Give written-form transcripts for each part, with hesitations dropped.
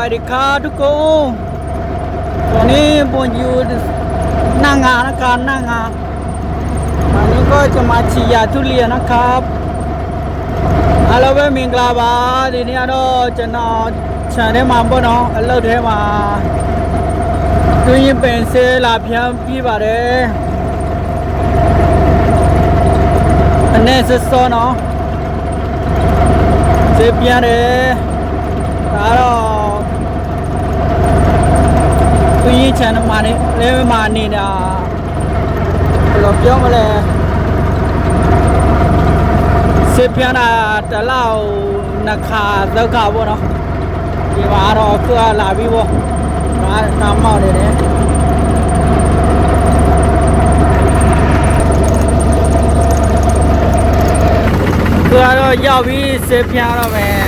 วัสดีครับทุกคนตอนนี้ผมอยู่หน้างานนะครับหน้างานวันนี้ก็จะมาฉีดยาทุเรียนนะครับฮัลโหลเว้ยมิงกลาบาทีนี้เราจะนอนฉันได้มาบ่เนาะเลิกได้มาตัวนี้เป็นเซลาเพียงพี่บาเด้อันนี้สุดโซเนาะเซเปียเด้แล้วตัวนี้ฉันมาเนี่ยเรียกมานี่นะเราเพียงมาเลยเซเปียน่ะแต่เรานักขาเลิกขาบ่เนาะဒီမှာတော့သူကလာပြီးပေါ့နားမောက်နေတယ်သူကတော့ရောက်ပြီးဆေးပြားတော့မယ်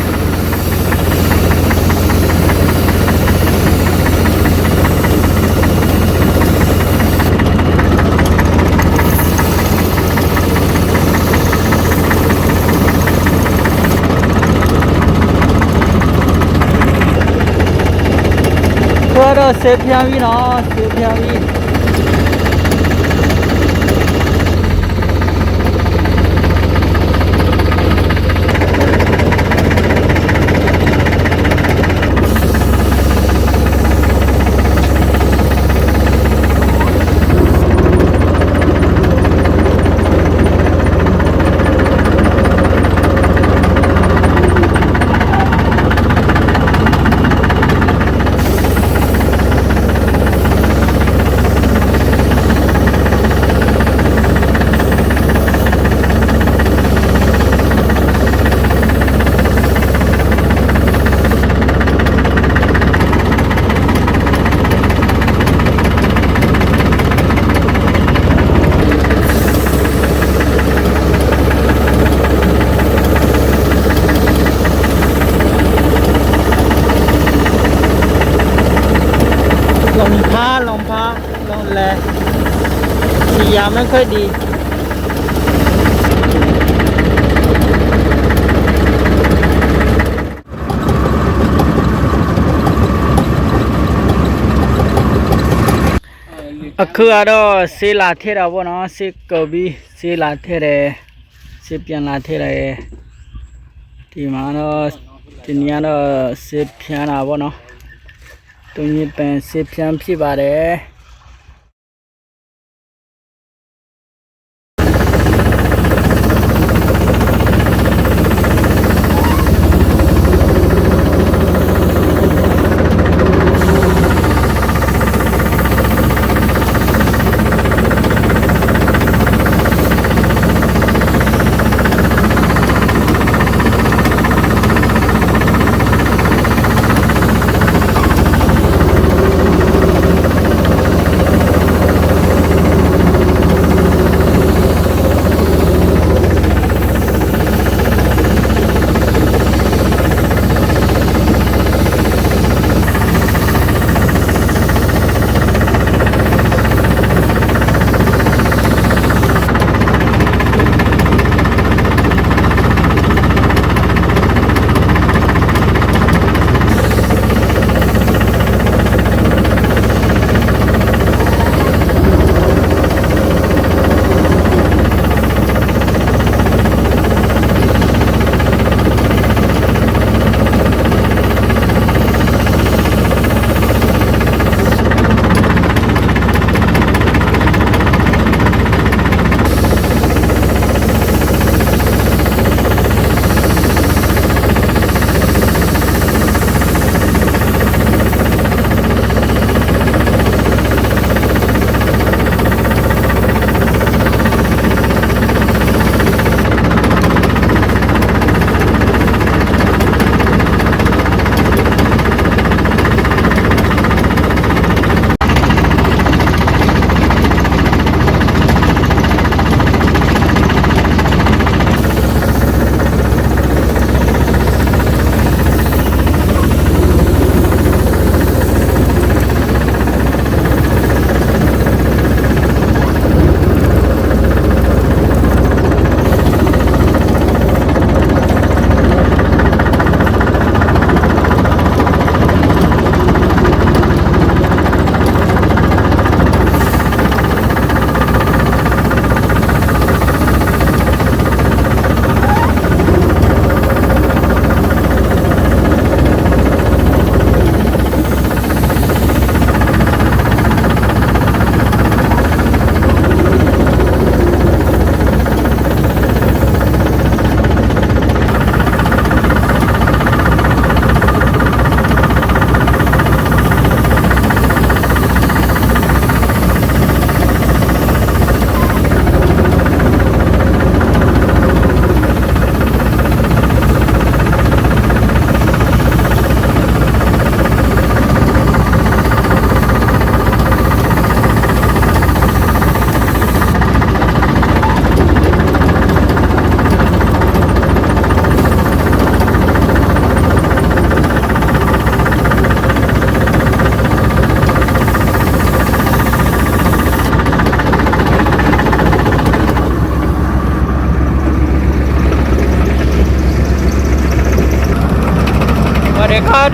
တော့ဆေးပြားပြီးနော်ဆေးပြားပြီးลงแลฉีดยาไม่ค่อยดีคือတော့ဆေးလာထည့်တာပေါ့နော်ဆေးကုတ်ပြီးဆေးလာထည့်တယ်ဆေးပြန်လာထည့်တယ်ဒီမှာတော့ဒီနေ့ကတော့ဆေးဖြန်းတာပေါ့နော်သူညပန်ဆေးဖြန်းဖြစ်ပါတယ်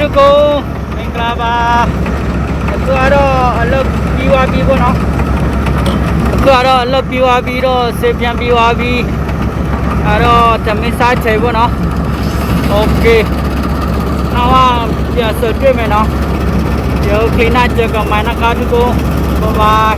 ทุกคนမင်္ဂလာပါအခုကတော့အလုပ်ပြီးသွားပြီပေါ့နော်အခုကတော့အလုပ်ပြီးသွားပြီးတော့ဆေးပြန်ပြီးသွားပြီအဲ့တော့သမင်းစားချေပေါ့နော်โอเคနောက်ပြန်ဆက်တွေ့မယ်နော်เดี๋ยวคลีน่าเจอกันใหม่นะครับทุกคนบ๊ายบาย